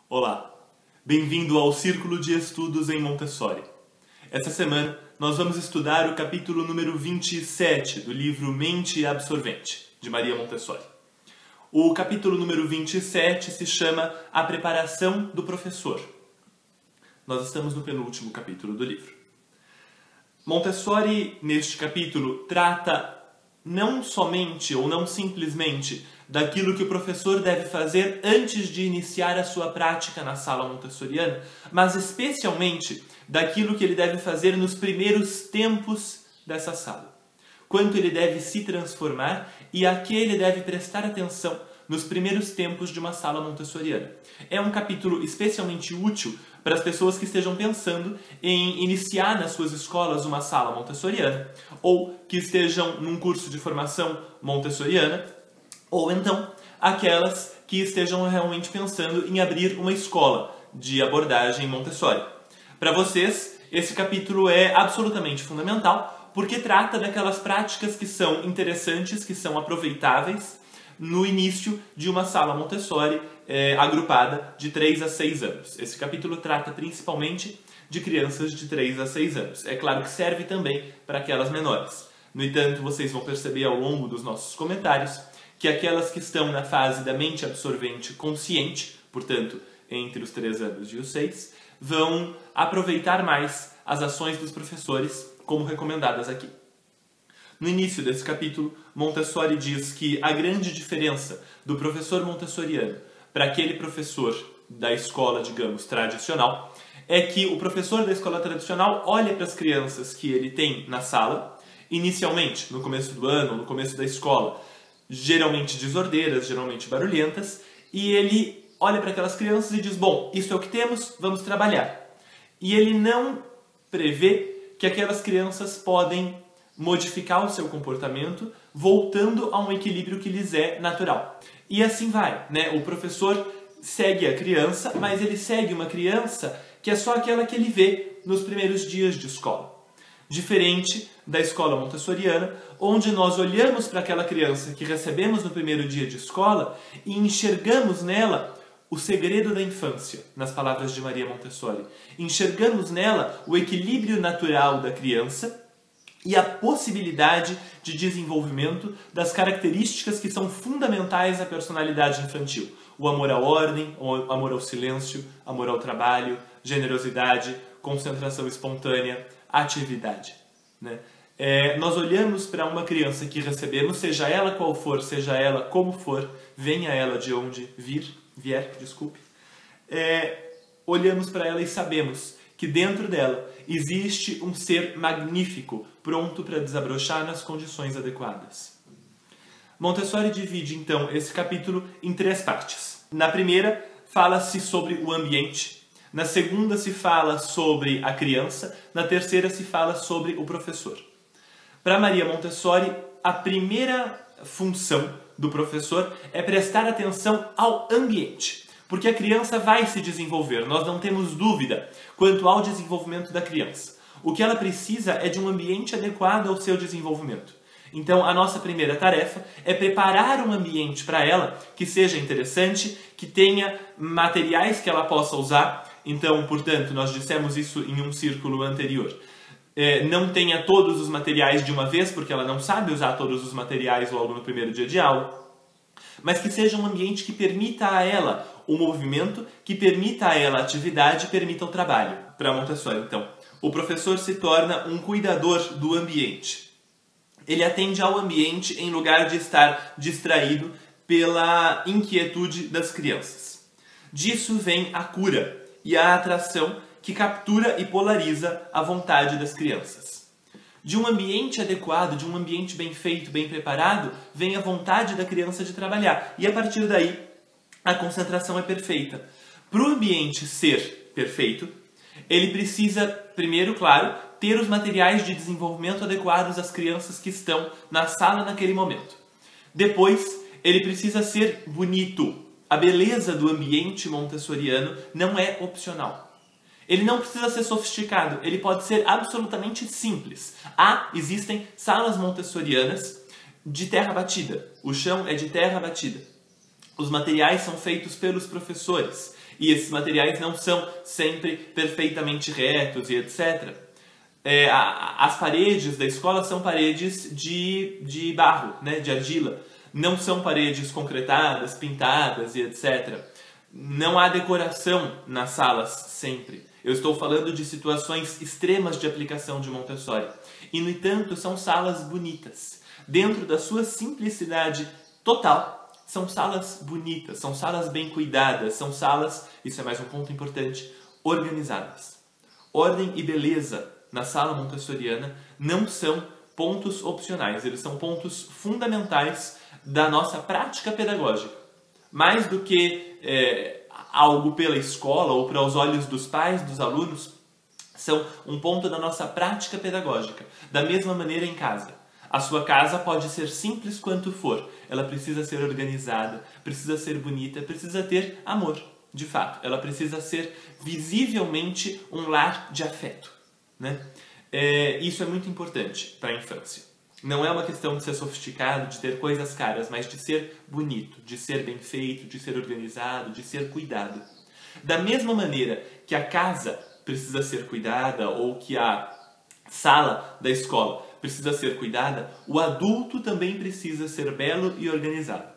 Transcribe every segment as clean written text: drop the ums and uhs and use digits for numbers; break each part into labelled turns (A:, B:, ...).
A: Olá, bem-vindo ao Círculo de Estudos em Montessori. Essa semana nós vamos estudar o capítulo número 27 do livro Mente Absorvente, de Maria Montessori. O capítulo número 27 se chama A Preparação do Professor. Nós estamos no penúltimo capítulo do livro. Montessori, neste capítulo, trata não somente ou não simplesmente daquilo que o professor deve fazer antes de iniciar a sua prática na sala montessoriana, mas especialmente daquilo que ele deve fazer nos primeiros tempos dessa sala. Quanto ele deve se transformar e a que ele deve prestar atenção nos primeiros tempos de uma sala montessoriana. É um capítulo especialmente útil para as pessoas que estejam pensando em iniciar nas suas escolas uma sala montessoriana, ou que estejam num curso de formação montessoriana, ou então aquelas que estejam realmente pensando em abrir uma escola de abordagem Montessori. Para vocês, esse capítulo é absolutamente fundamental, porque trata daquelas práticas que são interessantes, que são aproveitáveis no início de uma sala Montessori agrupada de 3 a 6 anos. Esse capítulo trata principalmente de crianças de 3 a 6 anos. É claro que serve também para aquelas menores. No entanto, vocês vão perceber ao longo dos nossos comentários que aquelas que estão na fase da mente absorvente consciente, portanto, entre os 3 anos e os 6, vão aproveitar mais as ações dos professores, como recomendadas aqui. No início desse capítulo, Montessori diz que a grande diferença do professor montessoriano para aquele professor da escola, digamos, tradicional, é que o professor da escola tradicional olha para as crianças que ele tem na sala, inicialmente, no começo do ano, no começo da escola, geralmente desordeiras, geralmente barulhentas, e ele olha para aquelas crianças e diz, bom, isso é o que temos, vamos trabalhar. E ele não prevê que aquelas crianças podem modificar o seu comportamento, voltando a um equilíbrio que lhes é natural. E assim vai, né? O professor segue a criança, mas ele segue uma criança que é só aquela que ele vê nos primeiros dias de escola. Diferente da escola montessoriana, onde nós olhamos para aquela criança que recebemos no primeiro dia de escola e enxergamos nela o segredo da infância, nas palavras de Maria Montessori. Enxergamos nela o equilíbrio natural da criança e a possibilidade de desenvolvimento das características que são fundamentais à personalidade infantil. O amor à ordem, o amor ao silêncio, amor ao trabalho, generosidade, concentração espontânea, atividade. Né? Nós olhamos para uma criança que recebemos, seja ela qual for, seja ela como for, venha ela de onde vier, olhamos para ela e sabemos que dentro dela existe um ser magnífico, pronto para desabrochar nas condições adequadas. Montessori divide, então, esse capítulo em 3 partes. Na primeira, fala-se sobre o ambiente. Na segunda, se fala sobre a criança. Na terceira, se fala sobre o professor. Para Maria Montessori, a primeira função do professor é prestar atenção ao ambiente. Porque a criança vai se desenvolver, nós não temos dúvida quanto ao desenvolvimento da criança. O que ela precisa é de um ambiente adequado ao seu desenvolvimento. Então, a nossa primeira tarefa é preparar um ambiente para ela que seja interessante, que tenha materiais que ela possa usar. Então, portanto, nós dissemos isso em um círculo anterior. Não tenha todos os materiais de uma vez, porque ela não sabe usar todos os materiais logo no primeiro dia de aula. Mas que seja um ambiente que permita a ela o movimento, que permita a ela a atividade, permita o trabalho. Para Montessori, então, o professor se torna um cuidador do ambiente. Ele atende ao ambiente em lugar de estar distraído pela inquietude das crianças. Disso vem a cura e a atração que captura e polariza a vontade das crianças. De um ambiente adequado, de um ambiente bem feito, bem preparado, vem a vontade da criança de trabalhar. E a partir daí, a concentração é perfeita. Para o ambiente ser perfeito, ele precisa, primeiro, claro, ter os materiais de desenvolvimento adequados às crianças que estão na sala naquele momento. Depois, ele precisa ser bonito. A beleza do ambiente montessoriano não é opcional. Ele não precisa ser sofisticado, ele pode ser absolutamente simples. Existem salas montessorianas de terra batida. O chão é de terra batida. Os materiais são feitos pelos professores. E esses materiais não são sempre perfeitamente retos e etc. As paredes da escola são paredes de barro, né, de argila. Não são paredes concretadas, pintadas e etc. Não há decoração nas salas sempre. Eu estou falando de situações extremas de aplicação de Montessori. E, no entanto, são salas bonitas. Dentro da sua simplicidade total, são salas bonitas, são salas bem cuidadas, são salas, isso é mais um ponto importante, organizadas. Ordem e beleza na sala montessoriana não são pontos opcionais, eles são pontos fundamentais da nossa prática pedagógica. Mais do que algo pela escola ou para os olhos dos pais, dos alunos, são um ponto da nossa prática pedagógica. Da mesma maneira em casa. A sua casa pode ser simples quanto for, ela precisa ser organizada, precisa ser bonita, precisa ter amor, de fato. Ela precisa ser visivelmente um lar de afeto, né? Isso é muito importante para a infância. Não é uma questão de ser sofisticado, de ter coisas caras, mas de ser bonito, de ser bem feito, de ser organizado, de ser cuidado. Da mesma maneira que a casa precisa ser cuidada ou que a sala da escola precisa ser cuidada, o adulto também precisa ser belo e organizado.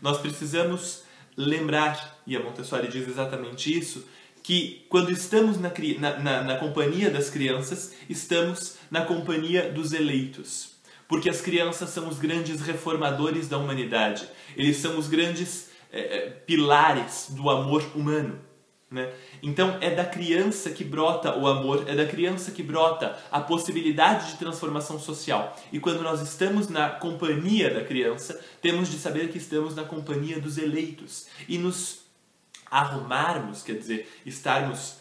A: Nós precisamos lembrar, e a Montessori diz exatamente isso, que quando estamos na companhia das crianças, estamos na companhia dos eleitos. Porque as crianças são os grandes reformadores da humanidade. Eles são os grandes pilares do amor humano, né? Então é da criança que brota o amor, é da criança que brota a possibilidade de transformação social. E quando nós estamos na companhia da criança, temos de saber que estamos na companhia dos eleitos. E nos arrumarmos, quer dizer, estarmos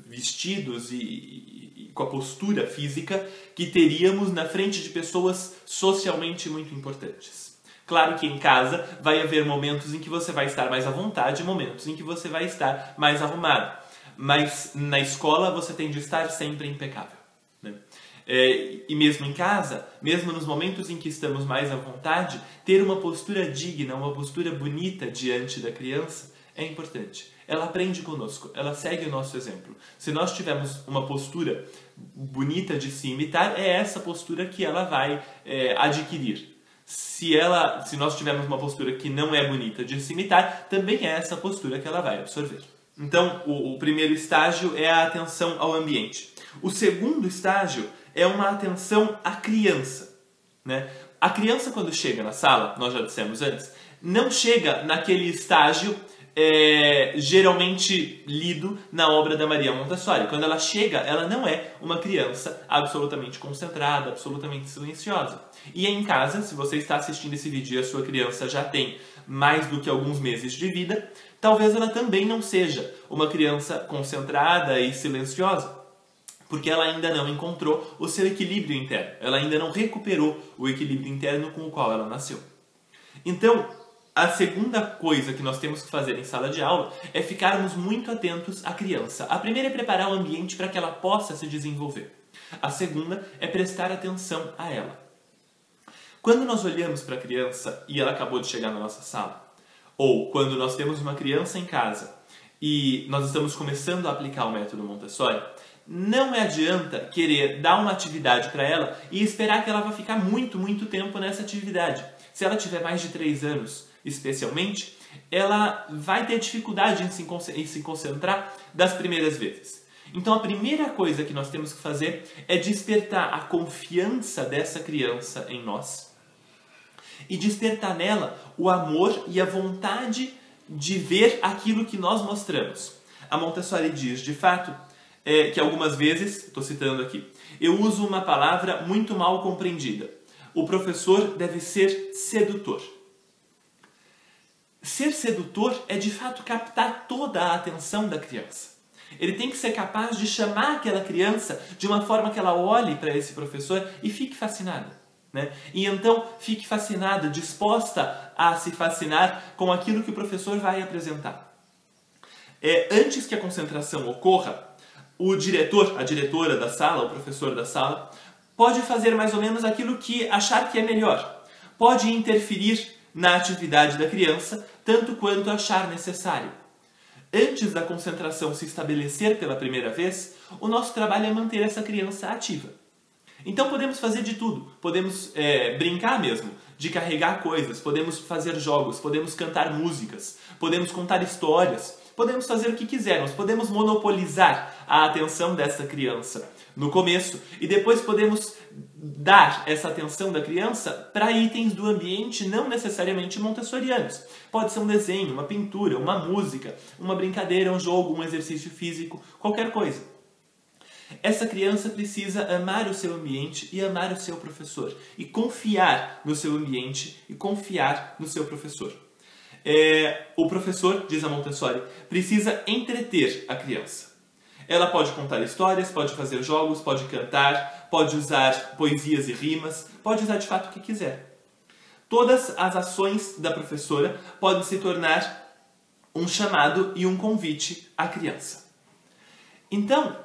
A: vestidos e com a postura física que teríamos na frente de pessoas socialmente muito importantes. Claro que em casa vai haver momentos em que você vai estar mais à vontade, momentos em que você vai estar mais arrumado. Mas na escola você tem de estar sempre impecável, né? E mesmo em casa, mesmo nos momentos em que estamos mais à vontade, ter uma postura digna, uma postura bonita diante da criança é importante. Ela aprende conosco, ela segue o nosso exemplo. Se nós tivermos uma postura bonita de se imitar, é essa postura que ela vai adquirir. Se nós tivermos uma postura que não é bonita de se imitar, também é essa postura que ela vai absorver. Então, o primeiro estágio é a atenção ao ambiente. O segundo estágio é uma atenção à criança, né? A criança, quando chega na sala, nós já dissemos antes, não chega naquele estágio geralmente lido na obra da Maria Montessori. Quando ela chega, ela não é uma criança absolutamente concentrada, absolutamente silenciosa. E em casa, se você está assistindo esse vídeo e a sua criança já tem mais do que alguns meses de vida, talvez ela também não seja uma criança concentrada e silenciosa, porque ela ainda não encontrou o seu equilíbrio interno. Ela ainda não recuperou o equilíbrio interno com o qual ela nasceu. Então, a segunda coisa que nós temos que fazer em sala de aula é ficarmos muito atentos à criança. A primeira é preparar o ambiente para que ela possa se desenvolver. A segunda é prestar atenção a ela. Quando nós olhamos para a criança e ela acabou de chegar na nossa sala, ou quando nós temos uma criança em casa e nós estamos começando a aplicar o método Montessori, não adianta querer dar uma atividade para ela e esperar que ela vá ficar muito, muito tempo nessa atividade. Se ela tiver mais de 3 anos, especialmente, ela vai ter dificuldade em se concentrar das primeiras vezes. Então a primeira coisa que nós temos que fazer é despertar a confiança dessa criança em nós e despertar nela o amor e a vontade de ver aquilo que nós mostramos. A Montessori diz, de fato, que algumas vezes, estou citando aqui, eu uso uma palavra muito mal compreendida. O professor deve ser sedutor. Ser sedutor é, de fato, captar toda a atenção da criança. Ele tem que ser capaz de chamar aquela criança de uma forma que ela olhe para esse professor e fique fascinada, né? E então fique fascinada, disposta a se fascinar com aquilo que o professor vai apresentar. Antes que a concentração ocorra, o diretor, a diretora da sala, o professor da sala, pode fazer mais ou menos aquilo que achar que é melhor. Pode interferir na atividade da criança, tanto quanto achar necessário. Antes da concentração se estabelecer pela primeira vez, o nosso trabalho é manter essa criança ativa. Então podemos fazer de tudo, podemos brincar mesmo, de carregar coisas, podemos fazer jogos, podemos cantar músicas, podemos contar histórias, podemos fazer o que quisermos, podemos monopolizar a atenção dessa criança no começo e depois podemos dar essa atenção da criança para itens do ambiente não necessariamente montessorianos. Pode ser um desenho, uma pintura, uma música, uma brincadeira, um jogo, um exercício físico, qualquer coisa. Essa criança precisa amar o seu ambiente e amar o seu professor. E confiar no seu ambiente e confiar no seu professor. O professor, diz a Montessori, precisa entreter a criança. Ela pode contar histórias, pode fazer jogos, pode cantar, pode usar poesias e rimas, pode usar de fato o que quiser. Todas as ações da professora podem se tornar um chamado e um convite à criança. Então,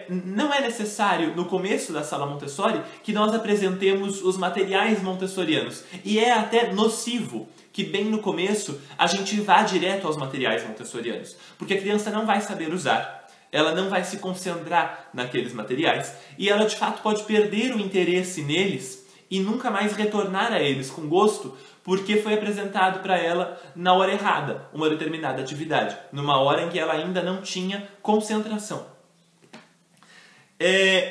A: não é necessário, no começo da sala Montessori, que nós apresentemos os materiais montessorianos. E é até nocivo que bem no começo a gente vá direto aos materiais montessorianos. Porque a criança não vai saber usar, ela não vai se concentrar naqueles materiais e ela de fato pode perder o interesse neles e nunca mais retornar a eles com gosto porque foi apresentado para ela na hora errada, uma determinada atividade, numa hora em que ela ainda não tinha concentração.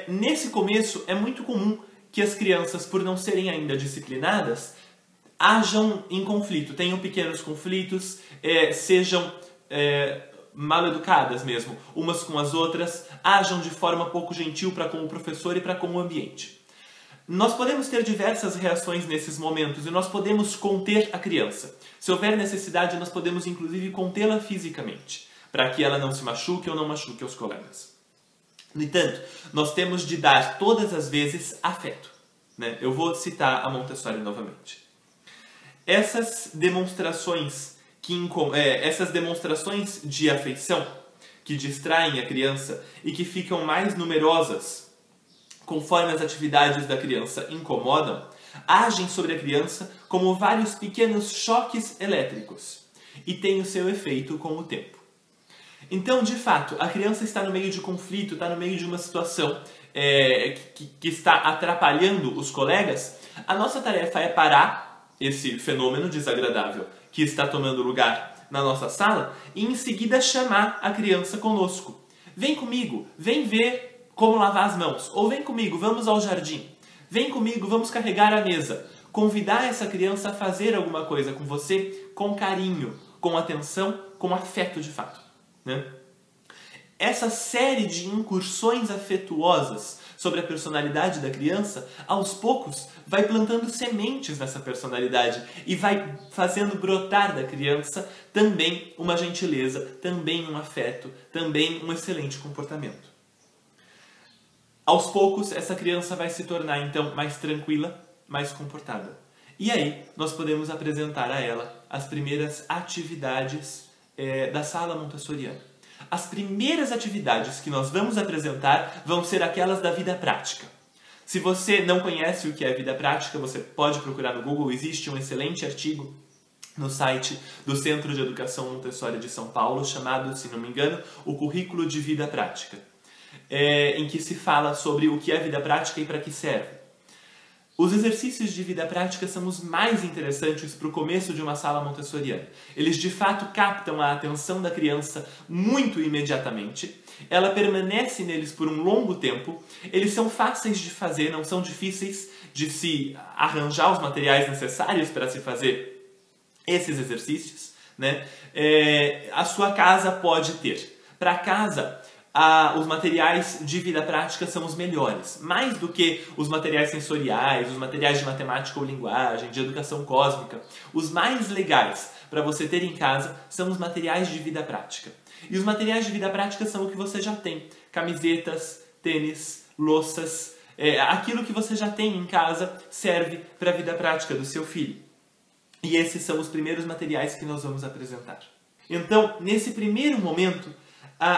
A: Nesse começo é muito comum que as crianças, por não serem ainda disciplinadas, ajam em conflito, tenham pequenos conflitos, sejam mal educadas mesmo, umas com as outras, ajam de forma pouco gentil para com o professor e para com o ambiente. Nós podemos ter diversas reações nesses momentos e nós podemos conter a criança. Se houver necessidade, nós podemos inclusive contê-la fisicamente, para que ela não se machuque ou não machuque os colegas. No entanto, nós temos de dar todas as vezes afeto, né? Eu vou citar a Montessori novamente. Essas demonstrações de afeição que distraem a criança e que ficam mais numerosas conforme as atividades da criança incomodam, agem sobre a criança como vários pequenos choques elétricos e têm o seu efeito com o tempo. Então, de fato, a criança está no meio de conflito, está no meio de uma situação que está atrapalhando os colegas. A nossa tarefa é parar esse fenômeno desagradável que está tomando lugar na nossa sala e em seguida chamar a criança conosco. Vem comigo, vem ver como lavar as mãos. Ou vem comigo, vamos ao jardim. Vem comigo, vamos carregar a mesa. Convidar essa criança a fazer alguma coisa com você com carinho, com atenção, com afeto de fato, né? Essa série de incursões afetuosas sobre a personalidade da criança, aos poucos, vai plantando sementes nessa personalidade e vai fazendo brotar da criança também uma gentileza, também um afeto, também um excelente comportamento. Aos poucos, essa criança vai se tornar, então, mais tranquila, mais comportada. E aí, nós podemos apresentar a ela as primeiras atividades da sala montessoriana. As primeiras atividades que nós vamos apresentar vão ser aquelas da vida prática. Se você não conhece o que é vida prática, você pode procurar no Google. Existe um excelente artigo no site do Centro de Educação Montessori de São Paulo, chamado, se não me engano, o Currículo de Vida Prática, em que se fala sobre o que é vida prática e para que serve. Os exercícios de vida prática são os mais interessantes para o começo de uma sala montessoriana. Eles de fato captam a atenção da criança muito imediatamente, ela permanece neles por um longo tempo, eles são fáceis de fazer, não são difíceis de se arranjar os materiais necessários para se fazer esses exercícios, né? A sua casa pode ter. Para casa, os materiais de vida prática são os melhores, mais do que os materiais sensoriais, os materiais de matemática ou linguagem, de educação cósmica. Os mais legais para você ter em casa são os materiais de vida prática. E os materiais de vida prática são o que você já tem: camisetas, tênis, louças. Aquilo que você já tem em casa serve para a vida prática do seu filho. E esses são os primeiros materiais que nós vamos apresentar. Então, nesse primeiro momento,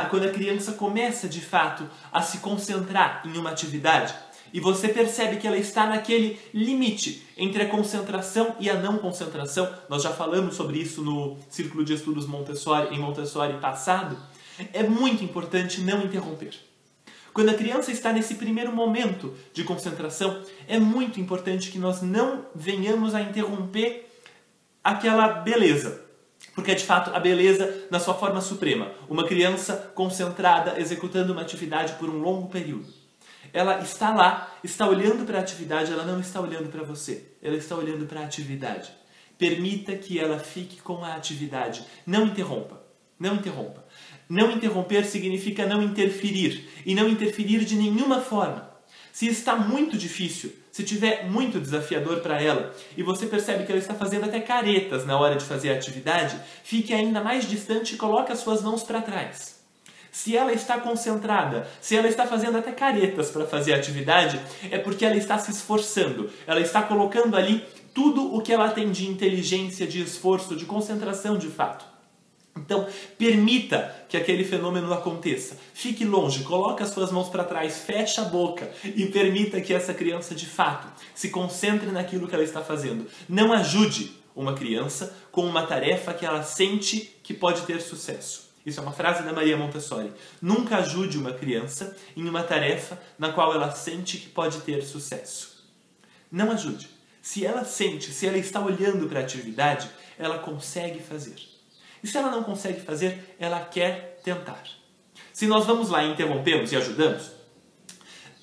A: quando a criança começa de fato a se concentrar em uma atividade, e você percebe que ela está naquele limite entre a concentração e a não concentração. Nós já falamos sobre isso no Círculo de Estudos Montessori, em Montessori passado. É muito importante não interromper. Quando a criança está nesse primeiro momento de concentração, é muito importante que nós não venhamos a interromper aquela beleza. Porque é de fato a beleza na sua forma suprema. Uma criança concentrada, executando uma atividade por um longo período. Ela está lá, está olhando para a atividade, ela não está olhando para você. Ela está olhando para a atividade. Permita que ela fique com a atividade. Não interrompa. Não interrompa. Não interromper significa não interferir. E não interferir de nenhuma forma. Se está muito difícil, se tiver muito desafiador para ela, e você percebe que ela está fazendo até caretas na hora de fazer a atividade, fique ainda mais distante e coloque as suas mãos para trás. Se ela está concentrada, se ela está fazendo até caretas para fazer a atividade, é porque ela está se esforçando. Ela está colocando ali tudo o que ela tem de inteligência, de esforço, de concentração de fato. Então, permita que aquele fenômeno aconteça. Fique longe, coloque as suas mãos para trás, feche a boca e permita que essa criança, de fato, se concentre naquilo que ela está fazendo. Não ajude uma criança com uma tarefa que ela sente que pode ter sucesso. Isso é uma frase da Maria Montessori. Nunca ajude uma criança em uma tarefa na qual ela sente que pode ter sucesso. Não ajude. Se ela sente, se ela está olhando para a atividade, ela consegue fazer. E se ela não consegue fazer, ela quer tentar. Se nós vamos lá e interrompemos e ajudamos,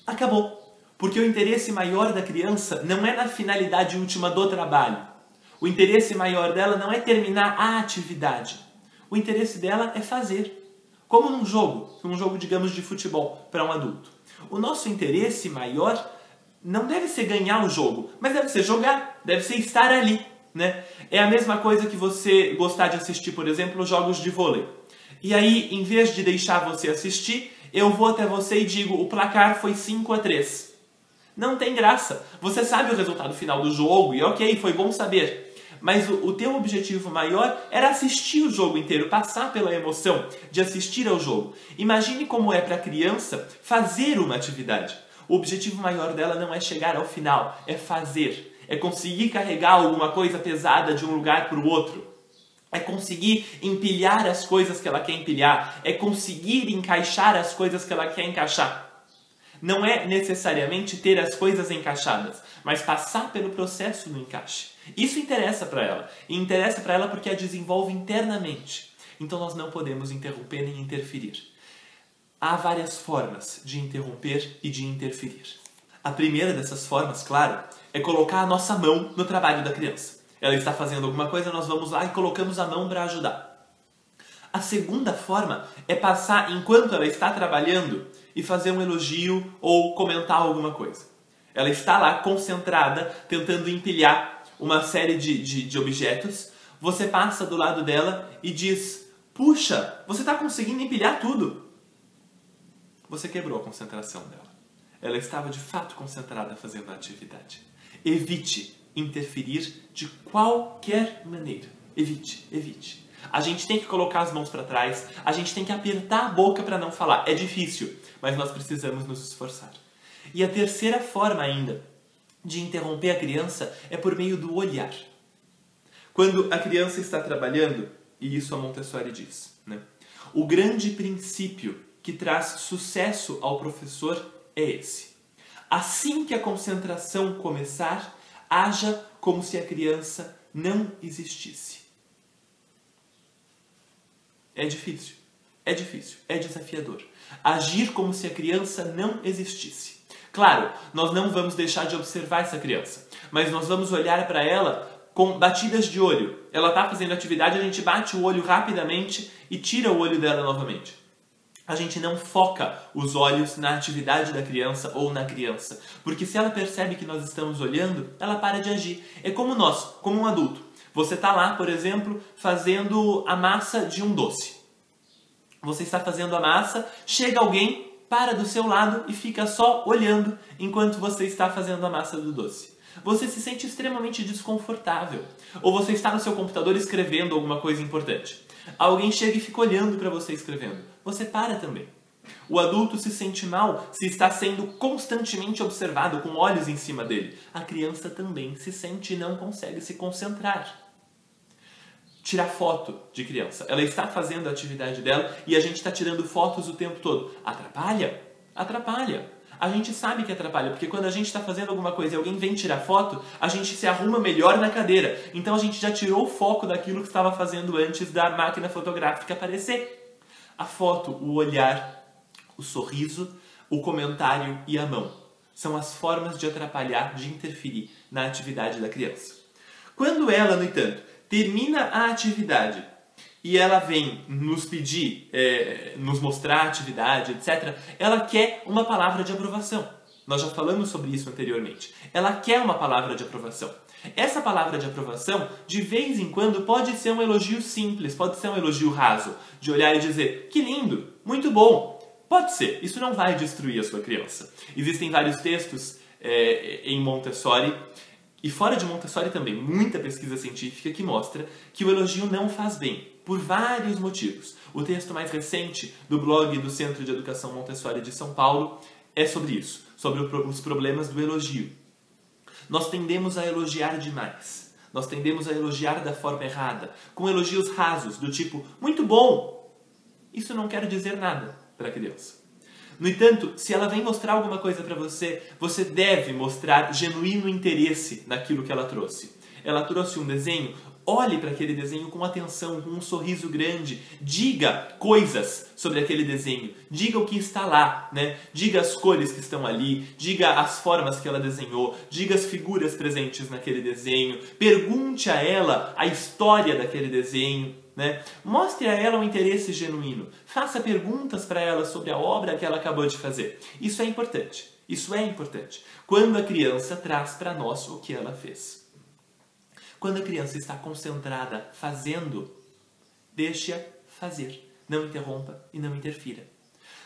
A: acabou. Porque o interesse maior da criança não é na finalidade última do trabalho. O interesse maior dela não é terminar a atividade. O interesse dela é fazer. Como num jogo, digamos, de futebol para um adulto. O nosso interesse maior não deve ser ganhar o jogo, mas deve ser jogar, deve ser estar ali. Né? É a mesma coisa que você gostar de assistir, por exemplo, jogos de vôlei. E aí, em vez de deixar você assistir, eu vou até você e digo, o placar foi 5-3. Não tem graça. Você sabe o resultado final do jogo e ok, foi bom saber. Mas o teu objetivo maior era assistir o jogo inteiro, passar pela emoção de assistir ao jogo. Imagine como é para a criança fazer uma atividade. O objetivo maior dela não é chegar ao final, é fazer. É conseguir carregar alguma coisa pesada de um lugar para o outro. É conseguir empilhar as coisas que ela quer empilhar. É conseguir encaixar as coisas que ela quer encaixar. Não é necessariamente ter as coisas encaixadas, mas passar pelo processo do encaixe. Isso interessa para ela. E interessa para ela porque a desenvolve internamente. Então nós não podemos interromper nem interferir. Há várias formas de interromper e de interferir. A primeira dessas formas, claro, é colocar a nossa mão no trabalho da criança. Ela está fazendo alguma coisa, nós vamos lá e colocamos a mão para ajudar. A segunda forma é passar enquanto ela está trabalhando e fazer um elogio ou comentar alguma coisa. Ela está lá concentrada, tentando empilhar uma série de objetos. Você passa do lado dela e diz, puxa, você está conseguindo empilhar tudo. Você quebrou a concentração dela. Ela estava de fato concentrada fazendo a atividade. Evite interferir de qualquer maneira. Evite, evite. A gente tem que colocar as mãos para trás, a gente tem que apertar a boca para não falar. É difícil, mas nós precisamos nos esforçar. E a terceira forma ainda de interromper a criança é por meio do olhar. Quando a criança está trabalhando, e isso a Montessori diz, né? O grande princípio que traz sucesso ao professor é esse. Assim que a concentração começar, haja como se a criança não existisse. É difícil, é desafiador. Agir como se a criança não existisse. Claro, nós não vamos deixar de observar essa criança, mas nós vamos olhar para ela com batidas de olho. Ela está fazendo atividade, a gente bate o olho rapidamente e tira o olho dela novamente. A gente não foca os olhos na atividade da criança ou na criança. Porque se ela percebe que nós estamos olhando, ela para de agir. É como nós, como um adulto. Você está lá, por exemplo, fazendo a massa de um doce. Você está fazendo a massa, chega alguém, para do seu lado e fica só olhando enquanto você está fazendo a massa do doce. Você se sente extremamente desconfortável. Ou você está no seu computador escrevendo alguma coisa importante. Alguém chega e fica olhando para você escrevendo. Você para também. O adulto se sente mal se está sendo constantemente observado com olhos em cima dele. A criança também se sente e não consegue se concentrar. Tirar foto de criança. Ela está fazendo a atividade dela e a gente está tirando fotos o tempo todo. Atrapalha? Atrapalha. A gente sabe que atrapalha, porque quando a gente está fazendo alguma coisa e alguém vem tirar foto, a gente se arruma melhor na cadeira. Então a gente já tirou o foco daquilo que estava fazendo antes da máquina fotográfica aparecer. A foto, o olhar, o sorriso, o comentário e a mão são as formas de atrapalhar, de interferir na atividade da criança. Quando ela, no entanto, termina a atividade e ela vem nos pedir, nos mostrar a atividade, etc., ela quer uma palavra de aprovação. Nós já falamos sobre isso anteriormente. Ela quer uma palavra de aprovação. Essa palavra de aprovação, de vez em quando, pode ser um elogio simples, pode ser um elogio raso, de olhar e dizer, que lindo, muito bom. Pode ser, isso não vai destruir a sua criança. Existem vários textos em Montessori, e fora de Montessori também, muita pesquisa científica que mostra que o elogio não faz bem, por vários motivos. O texto mais recente do blog do Centro de Educação Montessori de São Paulo é sobre isso, sobre os problemas do elogio. Nós tendemos a elogiar demais. Nós tendemos a elogiar da forma errada, com elogios rasos, do tipo, muito bom. Isso não quer dizer nada para a criança. No entanto, se ela vem mostrar alguma coisa para você, você deve mostrar genuíno interesse naquilo que ela trouxe. Ela trouxe um desenho, olhe para aquele desenho com atenção, com um sorriso grande, diga coisas sobre aquele desenho, diga o que está lá, né? Diga as cores que estão ali, diga as formas que ela desenhou, diga as figuras presentes naquele desenho, pergunte a ela a história daquele desenho, né? Mostre a ela um interesse genuíno, faça perguntas para ela sobre a obra que ela acabou de fazer. Isso é importante, quando a criança traz para nós o que ela fez. Quando a criança está concentrada fazendo, deixe-a fazer. Não interrompa e não interfira.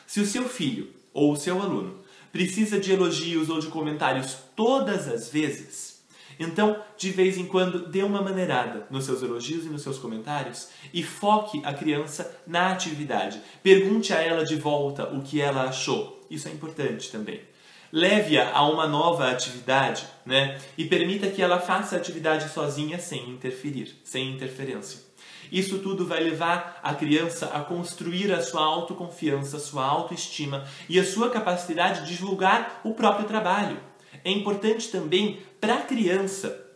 A: Se o seu filho ou o seu aluno precisa de elogios ou de comentários todas as vezes, então, de vez em quando, dê uma maneirada nos seus elogios e nos seus comentários e foque a criança na atividade. Pergunte a ela de volta o que ela achou. Isso é importante também. Leve-a a uma nova atividade, né? E permita que ela faça a atividade sozinha sem interferir, sem interferência. Isso tudo vai levar a criança a construir a sua autoconfiança, a sua autoestima e a sua capacidade de julgar o próprio trabalho. É importante também para a criança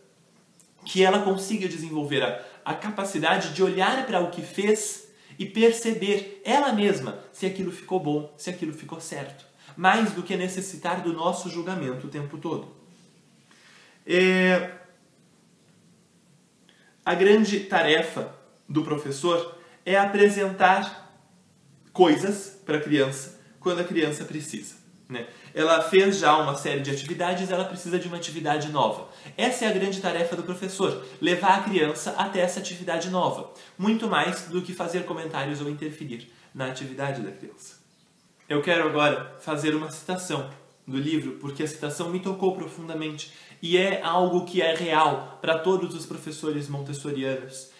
A: que ela consiga desenvolver a capacidade de olhar para o que fez e perceber ela mesma se aquilo ficou bom, se aquilo ficou certo. Mais do que necessitar do nosso julgamento o tempo todo. A grande tarefa do professor é apresentar coisas para a criança quando a criança precisa, né? Ela fez já uma série de atividades, ela precisa de uma atividade nova. Essa é a grande tarefa do professor, levar a criança até essa atividade nova, muito mais do que fazer comentários ou interferir na atividade da criança. Eu quero agora fazer uma citação do livro, porque a citação me tocou profundamente e é algo que é real para todos os professores montessorianos,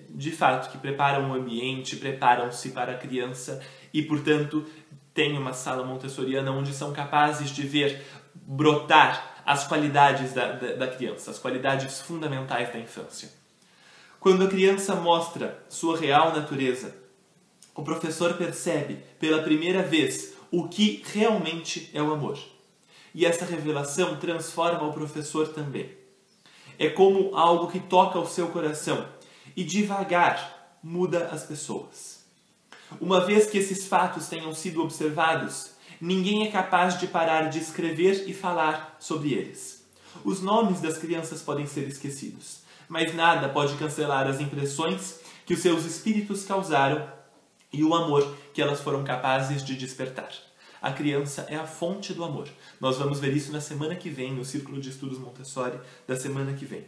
A: de fato, que preparam o ambiente, preparam-se para a criança e, portanto, têm uma sala montessoriana onde são capazes de ver brotar as qualidades da criança, as qualidades fundamentais da infância. Quando a criança mostra sua real natureza, o professor percebe pela primeira vez o que realmente é o amor. E essa revelação transforma o professor também. É como algo que toca o seu coração e devagar muda as pessoas. Uma vez que esses fatos tenham sido observados, ninguém é capaz de parar de escrever e falar sobre eles. Os nomes das crianças podem ser esquecidos, mas nada pode cancelar as impressões que os seus espíritos causaram e o amor que elas foram capazes de despertar. A criança é a fonte do amor. Nós vamos ver isso na semana que vem, no Círculo de Estudos Montessori da semana que vem.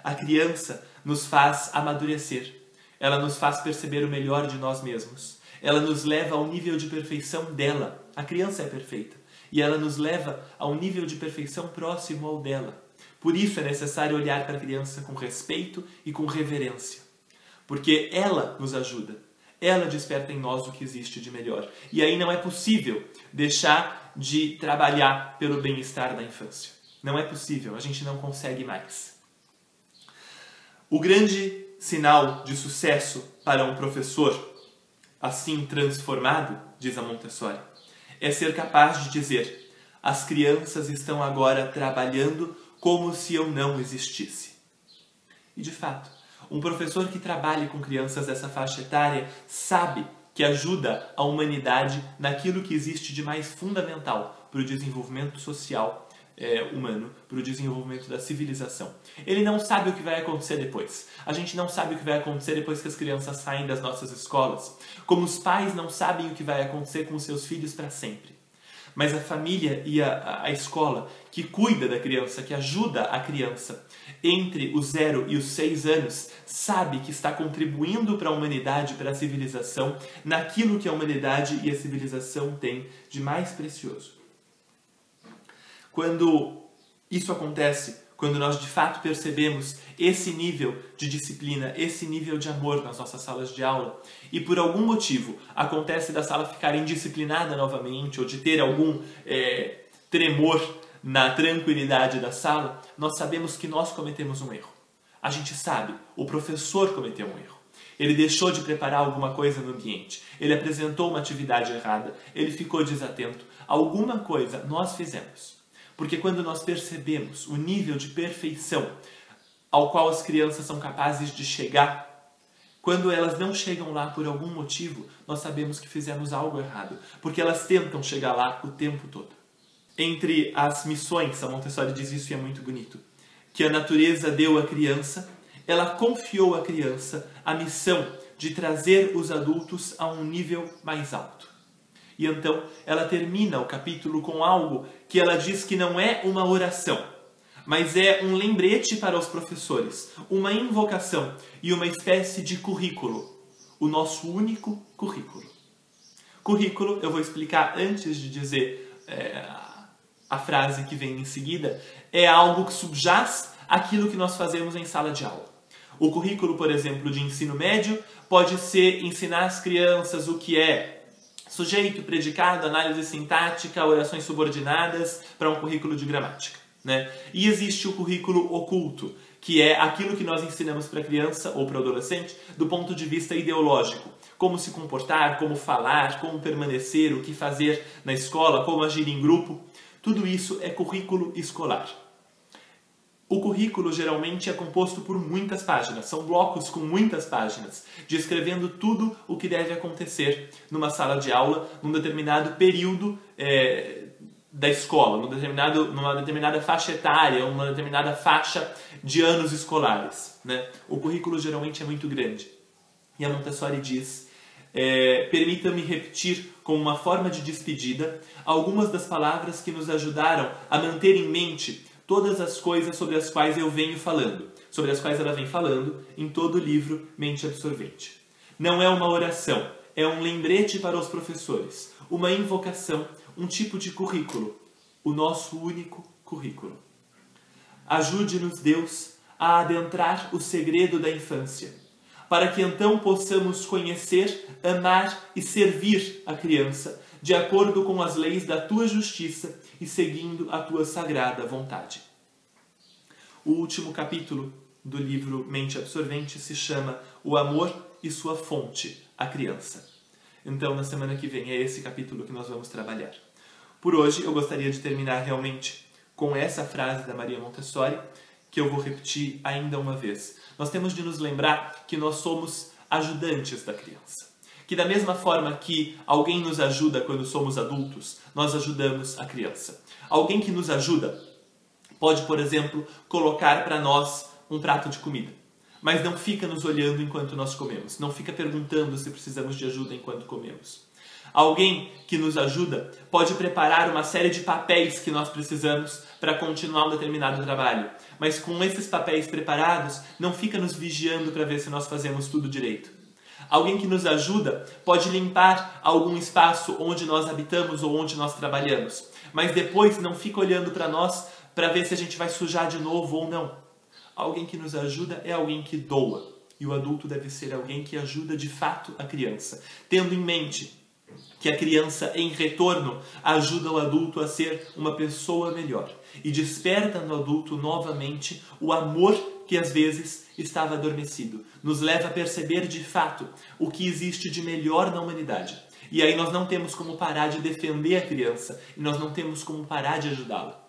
A: A criança nos faz amadurecer. Ela nos faz perceber o melhor de nós mesmos. Ela nos leva ao nível de perfeição dela. A criança é perfeita. E ela nos leva a um nível de perfeição próximo ao dela. Por isso é necessário olhar para a criança com respeito e com reverência. Porque ela nos ajuda. ela desperta em nós o que existe de melhor. E aí não é possível deixar de trabalhar pelo bem-estar da infância. Não é possível, a gente não consegue mais. O grande sinal de sucesso para um professor assim transformado, diz a Montessori, é ser capaz de dizer: as crianças estão agora trabalhando como se eu não existisse. E de fato, um professor que trabalhe com crianças dessa faixa etária sabe que ajuda a humanidade naquilo que existe de mais fundamental para o desenvolvimento social humano, para o desenvolvimento da civilização. Ele não sabe o que vai acontecer depois. A gente não sabe o que vai acontecer depois que as crianças saem das nossas escolas. Como os pais não sabem o que vai acontecer com os seus filhos para sempre. Mas a família e a escola que cuida da criança, que ajuda a criança entre os 0 e os 6 anos, sabe que está contribuindo para a humanidade, para a civilização, naquilo que a humanidade e a civilização têm de mais precioso. Quando isso acontece, quando nós de fato percebemos esse nível de disciplina, esse nível de amor nas nossas salas de aula, e por algum motivo acontece da sala ficar indisciplinada novamente, ou de ter algum tremor na tranquilidade da sala, nós sabemos que nós cometemos um erro. A gente sabe, o professor cometeu um erro. Ele deixou de preparar alguma coisa no ambiente, ele apresentou uma atividade errada, ele ficou desatento. Alguma coisa nós fizemos. Porque quando nós percebemos o nível de perfeição ao qual as crianças são capazes de chegar, quando elas não chegam lá por algum motivo, nós sabemos que fizemos algo errado, porque elas tentam chegar lá o tempo todo. Entre as missões, a Montessori diz isso e é muito bonito, que a natureza deu à criança, ela confiou à criança a missão de trazer os adultos a um nível mais alto. E então ela termina o capítulo com algo que ela diz que não é uma oração, mas é um lembrete para os professores, uma invocação e uma espécie de currículo, o nosso único currículo. Currículo, eu vou explicar antes de dizer a frase que vem em seguida, é algo que subjaz aquilo que nós fazemos em sala de aula. O currículo, por exemplo, de ensino médio pode ser ensinar às crianças o que é sujeito, predicado, análise sintática, orações subordinadas para um currículo de gramática, né? E existe o currículo oculto, que é aquilo que nós ensinamos para a criança ou para o adolescente do ponto de vista ideológico. Como se comportar, como falar, como permanecer, o que fazer na escola, como agir em grupo. Tudo isso é currículo escolar. O currículo geralmente é composto por muitas páginas, são blocos com muitas páginas, descrevendo tudo o que deve acontecer numa sala de aula, num determinado período da escola, numa determinada faixa etária, uma determinada faixa de anos escolares, né? O currículo geralmente é muito grande. E a Montessori diz: permita-me repetir como uma forma de despedida algumas das palavras que nos ajudaram a manter em mente todas as coisas sobre as quais eu venho falando, sobre as quais ela vem falando em todo o livro Mente Absorvente. Não é uma oração, é um lembrete para os professores, uma invocação, um tipo de currículo, o nosso único currículo. Ajude-nos, Deus, a adentrar o segredo da infância, para que então possamos conhecer, amar e servir a criança, de acordo com as leis da tua justiça e seguindo a tua sagrada vontade. O último capítulo do livro Mente Absorvente se chama O Amor e Sua Fonte, a Criança. Então, na semana que vem, é esse capítulo que nós vamos trabalhar. Por hoje, eu gostaria de terminar realmente com essa frase da Maria Montessori, que eu vou repetir ainda uma vez. Nós temos de nos lembrar que nós somos ajudantes da criança. Que da mesma forma que alguém nos ajuda quando somos adultos, nós ajudamos a criança. Alguém que nos ajuda pode, por exemplo, colocar para nós um prato de comida, mas não fica nos olhando enquanto nós comemos, não fica perguntando se precisamos de ajuda enquanto comemos. Alguém que nos ajuda pode preparar uma série de papéis que nós precisamos para continuar um determinado trabalho, mas com esses papéis preparados, não fica nos vigiando para ver se nós fazemos tudo direito. Alguém que nos ajuda pode limpar algum espaço onde nós habitamos ou onde nós trabalhamos, mas depois não fica olhando para nós para ver se a gente vai sujar de novo ou não. Alguém que nos ajuda é alguém que doa. E o adulto deve ser alguém que ajuda de fato a criança, tendo em mente que a criança, em retorno, ajuda o adulto a ser uma pessoa melhor e desperta no adulto novamente o amor que às vezes estava adormecido. Nos leva a perceber de fato o que existe de melhor na humanidade. E aí nós não temos como parar de defender a criança e nós não temos como parar de ajudá-la.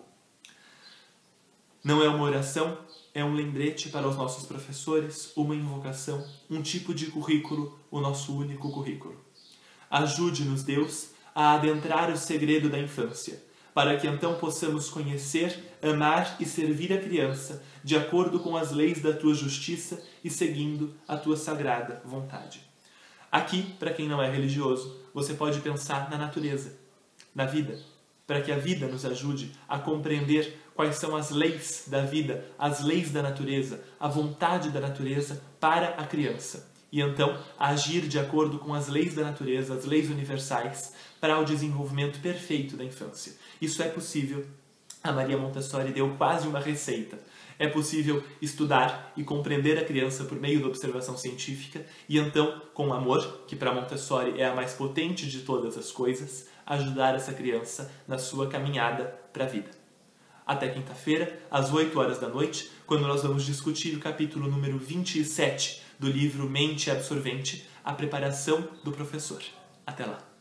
A: Não é uma oração, é um lembrete para os nossos professores, uma invocação, um tipo de currículo, o nosso único currículo. Ajude-nos, Deus, a adentrar o segredo da infância, para que então possamos conhecer, amar e servir a criança de acordo com as leis da tua justiça e seguindo a tua sagrada vontade. Aqui, para quem não é religioso, você pode pensar na natureza, na vida, para que a vida nos ajude a compreender quais são as leis da vida, as leis da natureza, a vontade da natureza para a criança. E então agir de acordo com as leis da natureza, as leis universais, para o desenvolvimento perfeito da infância. Isso é possível. A Maria Montessori deu quase uma receita. É possível estudar e compreender a criança por meio da observação científica e então, com amor, que para Montessori é a mais potente de todas as coisas, ajudar essa criança na sua caminhada para a vida. Até quinta-feira, às 8 horas da noite, quando nós vamos discutir o capítulo número 27 do livro Mente Absorvente, a preparação do professor. Até lá!